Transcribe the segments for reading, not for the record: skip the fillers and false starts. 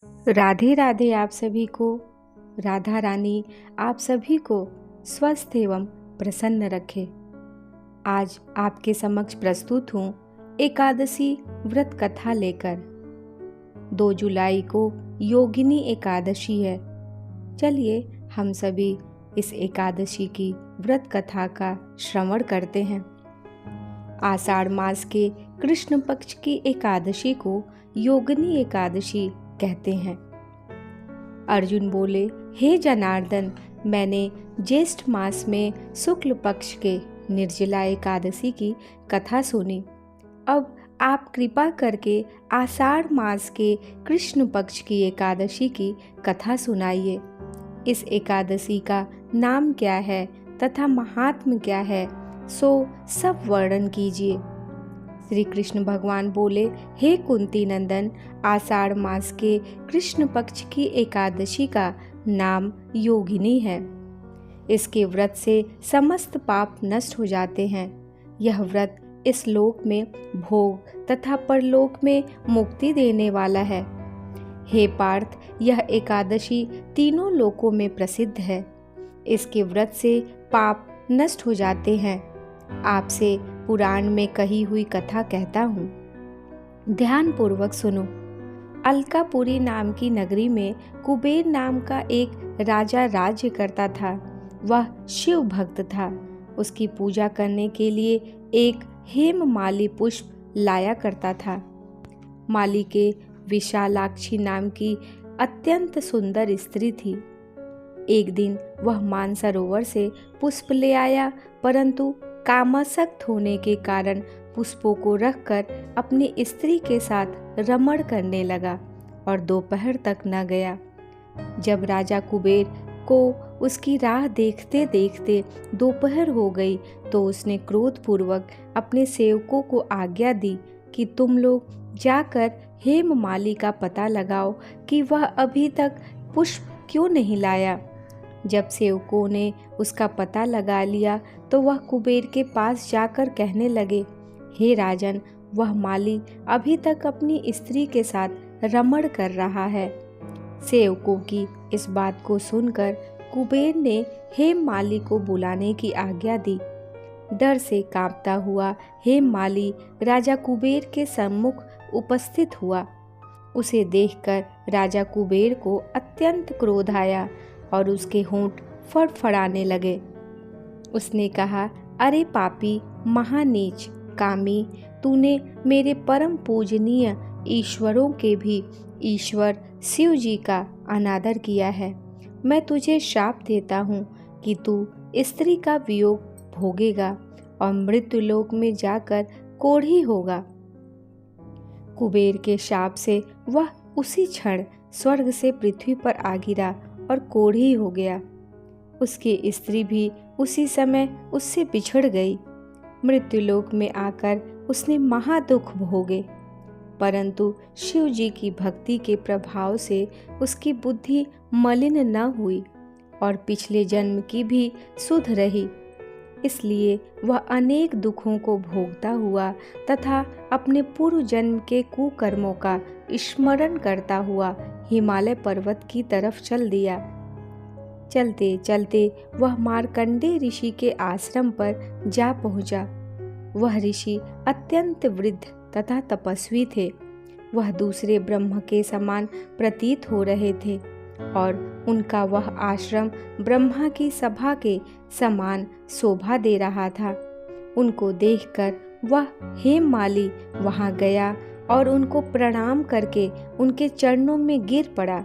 राधे राधे आप सभी को। राधा रानी आप सभी को स्वस्थ एवं प्रसन्न रखे। आज आपके समक्ष प्रस्तुत हूँ एकादशी व्रत कथा लेकर। 2 जुलाई को योगिनी एकादशी है। चलिए हम सभी इस एकादशी की व्रत कथा का श्रवण करते हैं। आषाढ़ मास के कृष्ण पक्ष की एकादशी को योगिनी एकादशी कहते हैं। अर्जुन बोले, हे जनार्दन, मैंने ज्येष्ठ मास में शुक्ल पक्ष के निर्जला एकादशी की कथा सुनी। अब आप कृपा करके आषाढ़ मास के कृष्ण पक्ष की एकादशी की कथा सुनाइए। इस एकादशी का नाम क्या है तथा महात्म्य क्या है, सो सब वर्णन कीजिए। श्री कृष्ण भगवान बोले, हे कुंती नंदन, आषाढ़ मास के कृष्ण पक्ष की एकादशी का नाम योगिनी है। इसके व्रत से समस्त पाप नष्ट हो जाते हैं। यह व्रत इस लोक में भोग तथा परलोक में मुक्ति देने वाला है। हे पार्थ, यह एकादशी तीनों लोकों में प्रसिद्ध है। इसके व्रत से पाप नष्ट हो जाते हैं। आपसे पुराण में कही हुई कथा कहता हूँ, ध्यान पूर्वक सुनो। अलकापुरी नाम की नगरी में कुबेर नाम का एक राजा राज्य करता था। वह शिव भक्त था। उसकी पूजा करने के लिए एक हेममाली पुष्प लाया करता था। माली के विशालाक्षी नाम की अत्यंत सुंदर स्त्री थी। एक दिन वह मानसरोवर से पुष्प ले आया, परंतु कामासक्त होने के कारण पुष्पों को रखकर अपनी स्त्री के साथ रमण करने लगा और दोपहर तक न गया। जब राजा कुबेर को उसकी राह देखते देखते दोपहर हो गई तो उसने क्रोधपूर्वक अपने सेवकों को आज्ञा दी कि तुम लोग जाकर हेममाली का पता लगाओ कि वह अभी तक पुष्प क्यों नहीं लाया। जब सेवकों ने उसका पता लगा लिया तो वह कुबेर के पास जाकर कहने लगे, हे राजन, वह माली अभी तक अपनी स्त्री के साथ रमण कर रहा है। सेवकों की इस बात को सुनकर कुबेर ने हेममाली को बुलाने की आज्ञा दी। डर से कांपता हुआ हेममाली राजा कुबेर के सम्मुख उपस्थित हुआ। उसे देखकर राजा कुबेर को अत्यंत क्रोध आया और उसके होंठ फड़फड़ाने लगे। उसने कहा, अरे पापी, महानीच, कामी, तूने मेरे परम पूजनीय ईश्वरों के भी ईश्वर शिव जी का अनादर किया है। मैं तुझे शाप देता हूँ कि तू स्त्री का वियोग भोगेगा और मृत्युलोक में जाकर कोढ़ी होगा। कुबेर के शाप से वह उसी क्षण स्वर्ग से पृथ्वी पर आ गिरा और कोढ़ी हो गया। उसकी स्त्री भी उसी समय उससे बिछड़ गई। मृत्युलोक में आकर उसने महादुख भोगे, परंतु शिव जी की भक्ति के प्रभाव से उसकी बुद्धि मलिन न हुई और पिछले जन्म की भी सुध रही। इसलिए वह अनेक दुखों को भोगता हुआ तथा अपने पूर्व जन्म के कुकर्मों का स्मरण करता हुआ हिमालय पर्वत की तरफ चल दिया। चलते चलते वह मार्कंडेय ऋषि के आश्रम पर जा पहुंचा। वह ऋषि अत्यंत वृद्ध तथा तपस्वी थे। वह दूसरे ब्रह्म के समान प्रतीत हो रहे थे और उनका वह आश्रम ब्रह्मा की सभा के समान शोभा दे रहा था। उनको देखकर वह हेममाली वहां गया और उनको प्रणाम करके उनके चरणों में गिर पड़ा।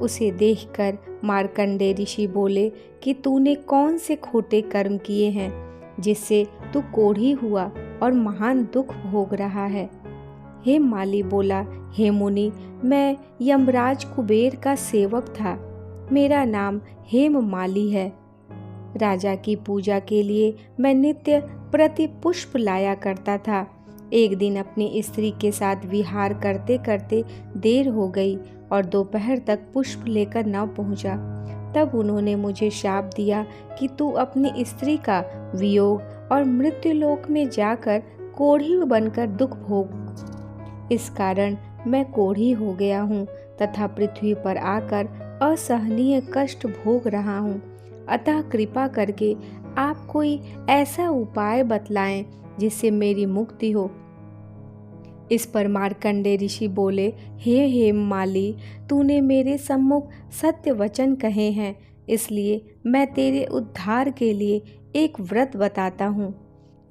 उसे देखकर मार्कंडेय ऋषि बोले कि तूने कौन से खोटे कर्म किए हैं जिससे तू कोढ़ी हुआ और महान दुख भोग रहा है। हेममाली बोला, हे मुनि, मैं यमराज कुबेर का सेवक था। मेरा नाम हेममाली है। राजा की पूजा के लिए मैं नित्य प्रति पुष्प लाया करता था। एक दिन अपनी स्त्री के साथ विहार करते करते देर हो गई और दोपहर तक पुष्प लेकर न पहुंचा। तब उन्होंने मुझे शाप दिया कि तू अपनी स्त्री का वियोग और मृत्युलोक में जाकर कोढ़ी बनकर दुख भोग। इस कारण मैं कोढ़ी हो गया हूँ तथा पृथ्वी पर आकर असहनीय कष्ट भोग रहा हूँ। अतः कृपा करके आप कोई ऐसा उपाय बतलाएं जिससे मेरी मुक्ति हो। इस पर मार्कंडेय ऋषि बोले, हे हेममाली, तूने मेरे सम्मुख सत्य वचन कहे हैं, इसलिए मैं तेरे उद्धार के लिए एक व्रत बताता हूँ।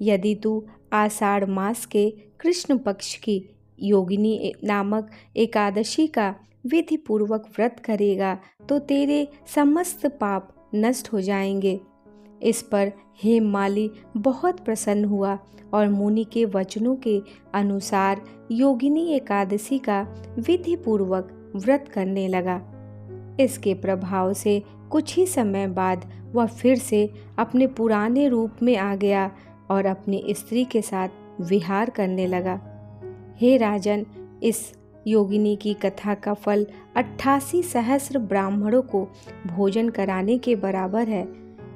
यदि तू आषाढ़ मास के कृष्ण पक्ष की योगिनी नामक एकादशी का विधि पूर्वक व्रत करेगा तो तेरे समस्त पाप नष्ट हो जाएंगे। इस पर हेममाली बहुत प्रसन्न हुआ और मुनि के वचनों के अनुसार योगिनी एकादशी का विधि पूर्वक व्रत करने लगा। इसके प्रभाव से कुछ ही समय बाद वह फिर से अपने पुराने रूप में आ गया और अपनी स्त्री के साथ विहार करने लगा। हे राजन, इस योगिनी की कथा का फल 88 सहस्र ब्राह्मणों को भोजन कराने के बराबर है।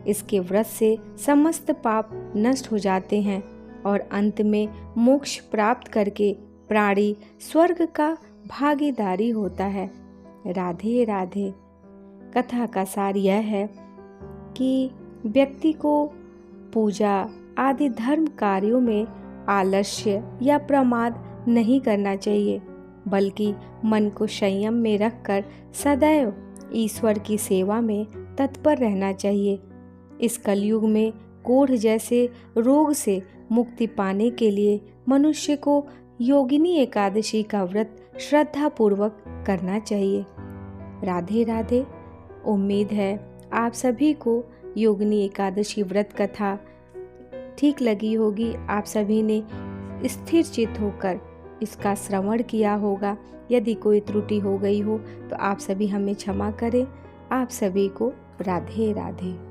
इसके व्रत से समस्त पाप नष्ट हो जाते हैं और अंत में मोक्ष प्राप्त करके प्राणी स्वर्ग का भागीदारी होता है। राधे राधे। कथा का सार यह है कि व्यक्ति को पूजा आदि धर्म कार्यों में आलस्य या प्रमाद नहीं करना चाहिए, बल्कि मन को संयम में रखकर सदैव ईश्वर की सेवा में तत्पर रहना चाहिए। इस कलयुग में कोढ़ जैसे रोग से मुक्ति पाने के लिए मनुष्य को योगिनी एकादशी का व्रत श्रद्धा पूर्वक करना चाहिए। राधे राधे। उम्मीद है आप सभी को योगिनी एकादशी व्रत कथा ठीक लगी होगी। आप सभी ने स्थिर चित्त होकर इसका श्रवण किया होगा। यदि कोई त्रुटि हो गई हो तो आप सभी हमें क्षमा करें। आप सभी को राधे राधे।